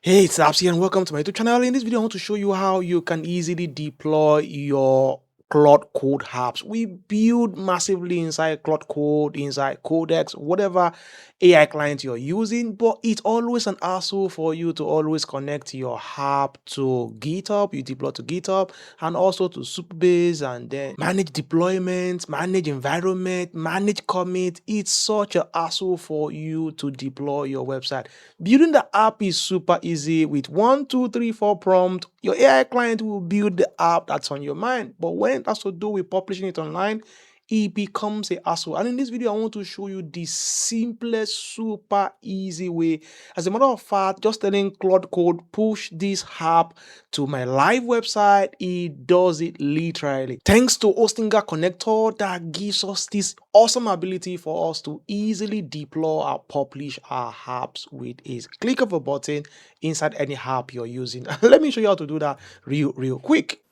Hey, it's Absi and welcome to my YouTube channel. In this video, I want to show you how you can easily deploy your Claude Code apps. We build massively inside Claude Code, inside Codex, whatever AI client you're using, but it's always an hassle for you to always connect your app to GitHub. You deploy to GitHub and also to Supabase and then manage deployments, manage environment, manage commit. It's such a hassle for you to deploy your website. Building the app is super easy with 1, 2, 3, 4 prompt. Your AI client will build the app that's on your mind. But when it has to do with publishing it online, it becomes a hassle. And in this video, I want to show you the simplest, super easy way. As a matter of fact, just telling Claude Code, push this app to my live website, it does it literally. Thanks to Hostinger connector that gives us this awesome ability for us to easily deploy or publish our apps with a click of a button inside any app you're using. Let me show you how to do that real quick.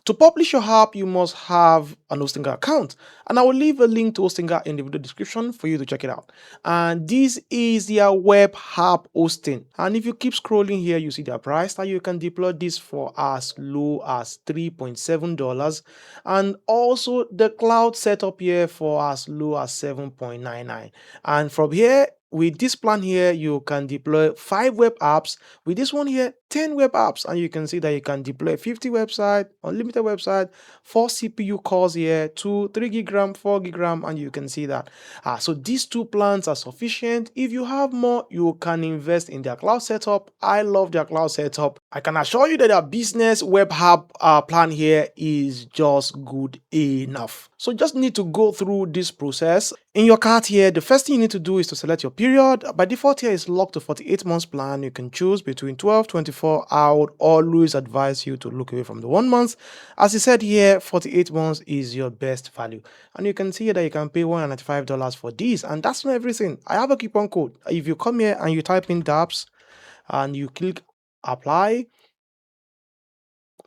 To publish your app, you must have an Hostinger account. And I will leave a link to Hostinger in the video description for you to check it out. And this is their web app hosting. And if you keep scrolling here, you see their price that you can deploy this for as low as $3.7. And also the cloud setup here for as low as $7.99. And from here, with this plan here, you can deploy 5 web apps. With this one here, 10 web apps, and you can see that you can deploy 50 website, unlimited website, 4 CPU cores here, 3 gig RAM, 4 gig RAM, and you can see that. So these 2 plans are sufficient. If you have more, you can invest in their cloud setup. I love their cloud setup. I can assure you that their business web app plan here is just good enough. So just need to go through this process. In your cart here, the first thing you need to do is to select your period. By default here is locked to 48 months plan. You can choose between 12, 24. I would always advise you to look away from the 1 month. As I said here, 48 months is your best value. And you can see that you can pay $195 for this. And that's not everything. I have a coupon code. If you come here and you type in DApps and you click apply,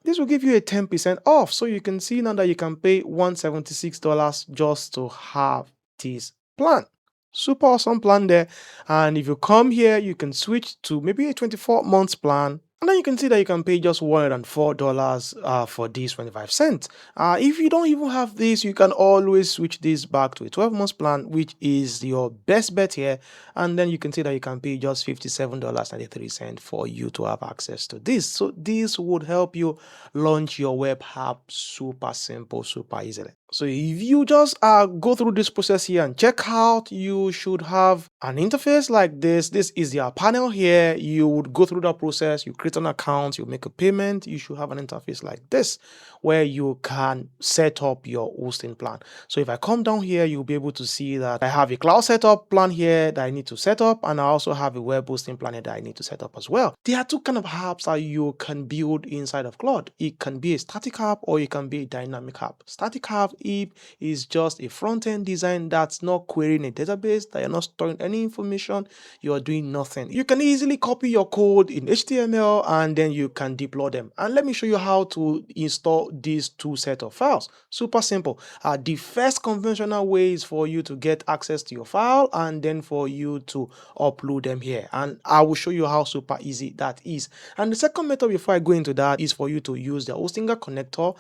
this will give you a 10% off. So you can see now that you can pay $176 just to have this plan. Super awesome plan there. And if you come here, you can switch to maybe a 24 months plan. And then you can see that you can pay just $104 for this 25 cents. If you don't even have this, you can always switch this back to a 12 months plan, which is your best bet here. And then you can see that you can pay just $57.93 for you to have access to this. So this would help you launch your web app super simple, super easily. So if you just go through this process here and check out, you should have an interface like this. This is your panel here. You would go through that process. You create an account, you make a payment. You should have an interface like this where you can set up your hosting plan. So if I come down here, you'll be able to see that I have a cloud setup plan here that I need to set up, and I also have a web hosting plan here that I need to set up as well. There are 2 kind of apps that you can build inside of Claude. It can be a static app or it can be a dynamic app. Static app is just a front-end design that's not querying a database, that you're not storing any information, you're doing nothing. You can easily copy your code in HTML and then you can deploy them. And let me show you how to install these 2 set of files. Super simple. The first conventional way is for you to get access to your file and then for you to upload them here. And I will show you how super easy that is. And the second method before I go into that is for you to use the Hostinger connector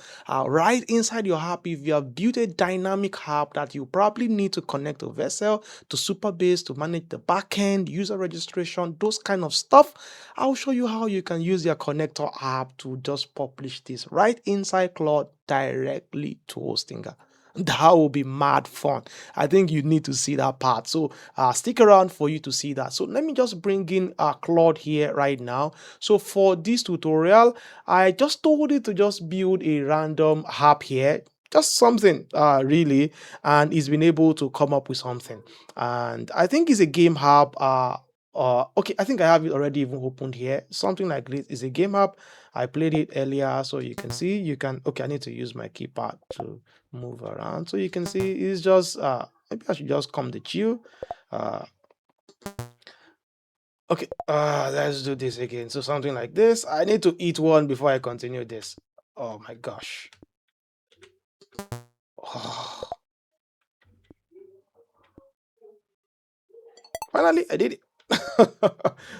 right inside your app. If you have built a dynamic app that you probably need to connect to Vessel, to Supabase, to manage the backend, user registration, those kind of stuff, I'll show you how you can use your connector app to just publish this right inside Claude directly to Hostinger. That will be mad fun. I think you need to see that part. So stick around for you to see that. So let me just bring in Claude here right now. So for this tutorial, I just told it to just build a random app here. Just something really, and it's been able to come up with something. And I think it's a game app. Okay, I think I have it already even opened here. Something like this is a game app. I played it earlier, so you can see you can. Okay, I need to use my keypad to move around, so you can see it's just maybe I should just come to chill. Uh, okay, let's do this again. So something like this. I need to eat one before I continue this. Oh my gosh. Finally, I did it.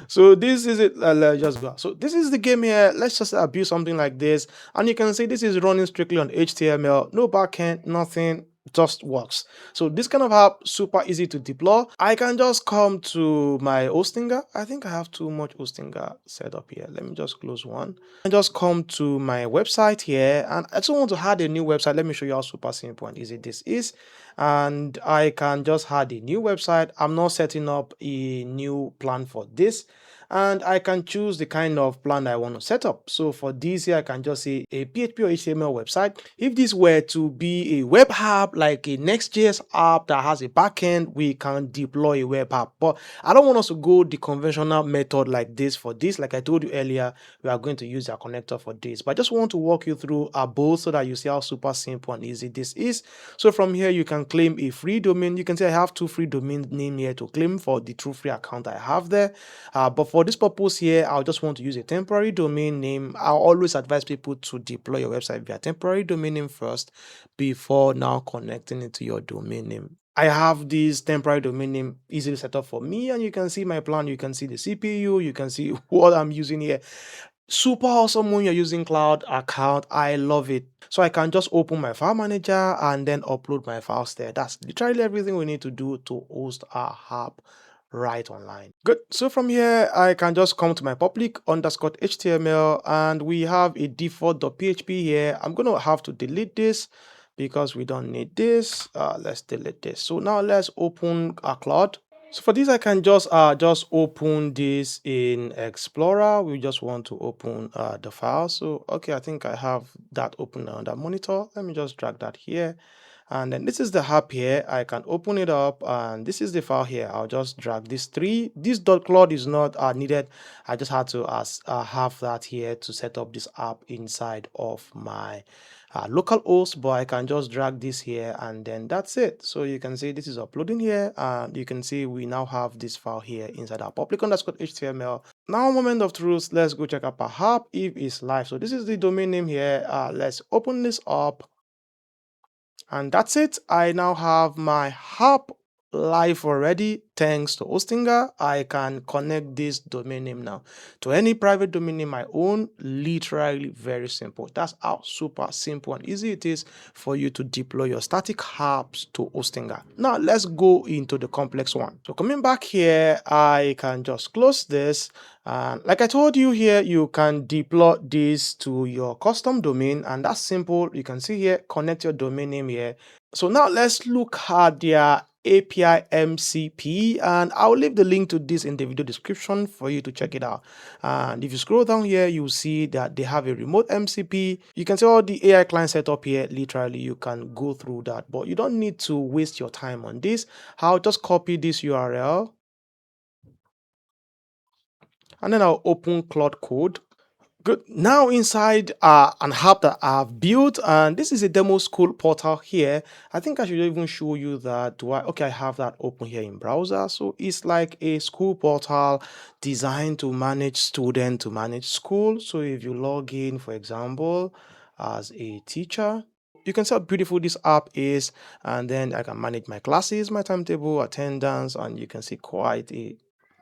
So this is it. Let's just go. So this is the game here. Let's just build something like this, and you can see this is running strictly on HTML, no backend, nothing, just works. So this kind of app super easy to deploy. I can just come to my Hostinger. I think I have too much Hostinger set up here. Let me just close one and just come to my website here, and I just want to add a new website. Let me show you how super simple and easy this is. And I can just add a new website. I'm not setting up a new plan for this, and I can choose the kind of plan I want to set up. So for this here, I can just say a PHP or HTML website. If this were to be a web app, like a Next.js app that has a backend, we can deploy a web app. But I don't want us to go the conventional method like this for this. Like I told you earlier, we are going to use our connector for this. But I just want to walk you through both so that you see how super simple and easy this is. So from here, you can claim a free domain. You can see I have two free domain name here to claim for the true free account I have there. But for this purpose here, I'll just want to use a temporary domain name. I'll always advise people to deploy your website via temporary domain name first before now connecting it to your domain name. I have this temporary domain name easily set up for me, and you can see my plan. You can see the CPU. You can see what I'm using here. Super awesome when you're using Claude account. I love it. So I can just open my file manager and then upload my files there. That's literally everything we need to do to host our app right online. Good. So from here, I can just come to my public underscore HTML, and we have a default.php here. I'm going to have to delete this because we don't need this. Let's delete this. So now let's open our Claude. So for this, I can just open this in Explorer. We just want to open the file. So okay, I think I have that open on that monitor. Let me just drag that here. And then this is the app here. I can open it up, and this is the file here. I'll just drag this three. This .claude is not needed. I just had to have that here to set up this app inside of my local host, but I can just drag this here, and then that's it. So you can see this is uploading here, and you can see we now have this file here inside our public underscore HTML. Now, moment of truth, let's go check out our app if it's live. So this is the domain name here. Let's open this up. And that's it. I now have my app live already. Thanks to Hostinger, I can connect this domain name now to any private domain name I own. Literally very simple. That's how super simple and easy it is for you to deploy your static apps to Hostinger. Now let's go into the complex one. So coming back here, I can just close this. And like I told you here, you can deploy this to your custom domain, and that's simple. You can see here, connect your domain name here. So now let's look at their API MCP, and I'll leave the link to this in the video description for you to check it out. And if you scroll down here, you'll see that they have a remote MCP. You can see all the AI client setup here. Literally, you can go through that, but you don't need to waste your time on this. I'll just copy this URL, and then I'll open Claude Code. Good. Now inside an app that I've built, and this is a demo school portal here. I think I should even show you that. Okay, I have that open here in browser. So it's like a school portal designed to manage student, to manage school. So if you log in, for example, as a teacher, you can see how beautiful this app is, and then I can manage my classes, my timetable, attendance, and you can see quite a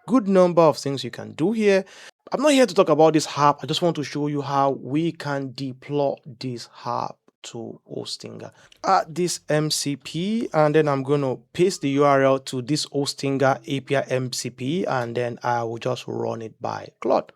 good number of things you can do here. I'm not here to talk about this app. I just want to show you how we can deploy this app to Hostinger. Add this MCP, and then I'm going to paste the URL to this Hostinger API MCP, and then I will just run it by Claude.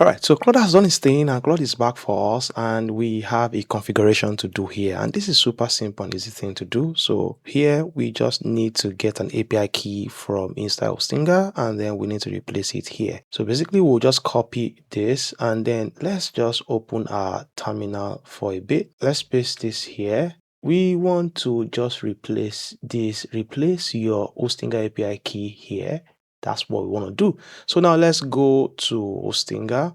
All right, so Claude has done his thing, and Claude is back for us, and we have a configuration to do here, and this is super simple and easy thing to do. So here we just need to get an API key from inside of Stinger, and then we need to replace it here. So basically we'll just copy this, and then let's just open our terminal for a bit. Let's paste this here. We want to just replace this, replace your Hostinger API key here. That's what we want to do. So now let's go to Hostinger.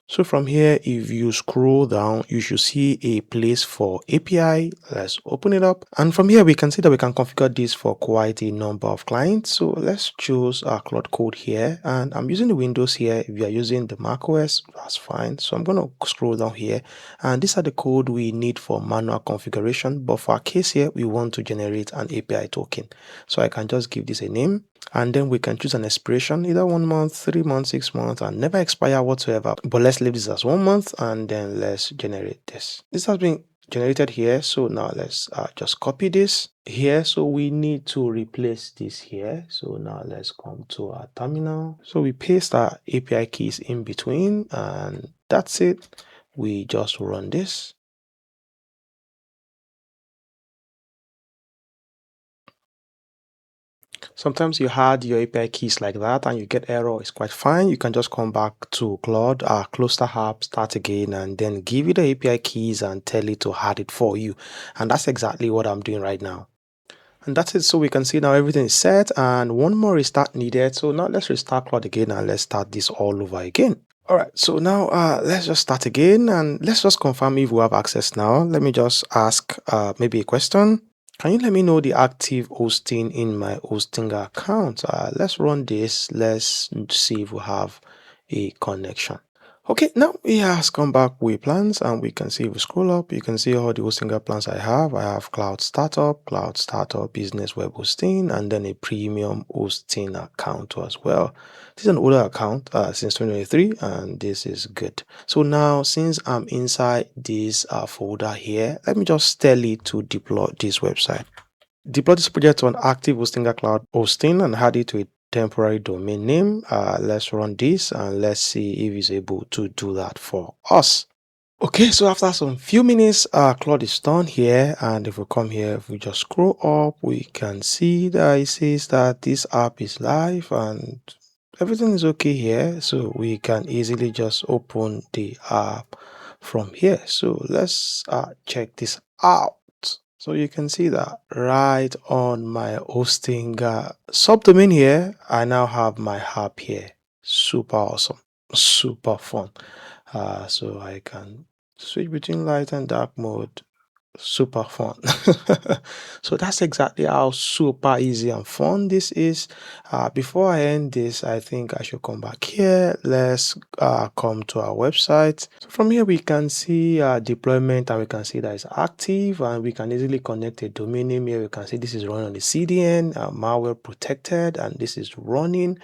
So from here, if you scroll down, you should see a place for API. Let's open it up. And from here, we can see that we can configure this for quite a number of clients. So let's choose our Claude Code here. And I'm using the Windows here. If you are using the Mac OS, that's fine. So I'm going to scroll down here. And these are the code we need for manual configuration. But for our case here, we want to generate an API token. So I can just give this a name. And then we can choose an expiration, either 1 month, 3 months, 6 months, and never expire whatsoever. But let's leave this as 1 month, and then let's generate this. This has been generated here. So now let's just copy this here. So we need to replace this here. So now let's come to our terminal. So we paste our API keys in between, and that's it. We just run this. Sometimes you had your API keys like that and you get error, it's quite fine. You can just come back to Claude, close the app, start again, and then give it the API keys and tell it to add it for you. And that's exactly what I'm doing right now. And that's it. So we can see now everything is set and one more restart needed. So now let's restart Claude again and let's start this all over again. All right, so now let's just start again and let's just confirm if we have access now. Let me just ask maybe a question. Can you let me know the active hosting in my hosting account? Let's run this. Let's see if we have a connection. Okay, now it has come back with plans and we can see if we scroll up, you can see all the hosting plans I have. I have Cloud Startup, Business Web Hosting, and then a premium hosting account as well. This is an older account since 2023 and this is good. So now since I'm inside this folder here, let me just tell it to deploy this website. Deploy this project on active hosting cloud hosting and add it to a temporary domain name. Let's run this and let's see if it's able to do that for us. Okay, so after some few minutes, Claude is done here, and if we come here, if we just scroll up, we can see that it says that this app is live and everything is okay here. So we can easily just open the app from here. So let's check this out. So you can see that right on my hosting subdomain here, I now have my app here. Super awesome, super fun. So I can switch between light and dark mode. Super fun. So that's exactly how super easy and fun this is. Before I end this, I think I should come back here. Let's come to our website. So from here we can see deployment and we can see that it's active and we can easily connect a domain name here. We can see this is running on the CDN, malware protected, and this is running.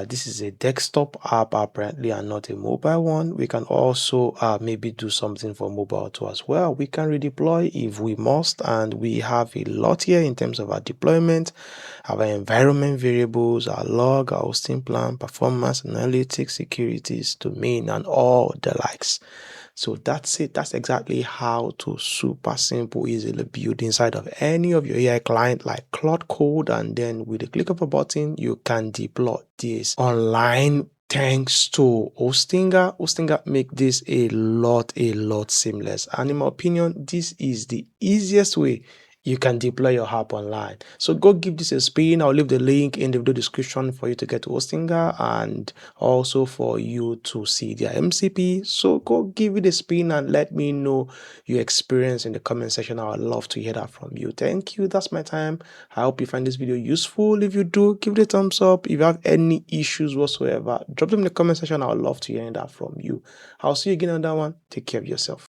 This is a desktop app apparently and not a mobile one. We can also maybe do something for mobile too as well. We can redeploy if we must, and we have a lot here in terms of our deployment, our environment variables, our log, our hosting plan, performance, analytics, securities, domain, and all the likes. So that's it. That's exactly how to super simple, easily build inside of any of your AI client like Claude Code. And then with a click of a button, you can deploy this online thanks to Hostinga. Hostinga make this a lot seamless. And in my opinion, this is the easiest way you can deploy your app online. So go give this a spin. I'll leave the link in the video description for you to get to Hostinga and also for you to see their MCP. So go give it a spin and let me know your experience in the comment section. I would love to hear that from you. Thank you. That's my time. I hope you find this video useful. If you do, give it a thumbs up. If you have any issues whatsoever, drop them in the comment section. I would love to hear that from you. I'll see you again on that one. Take care of yourself.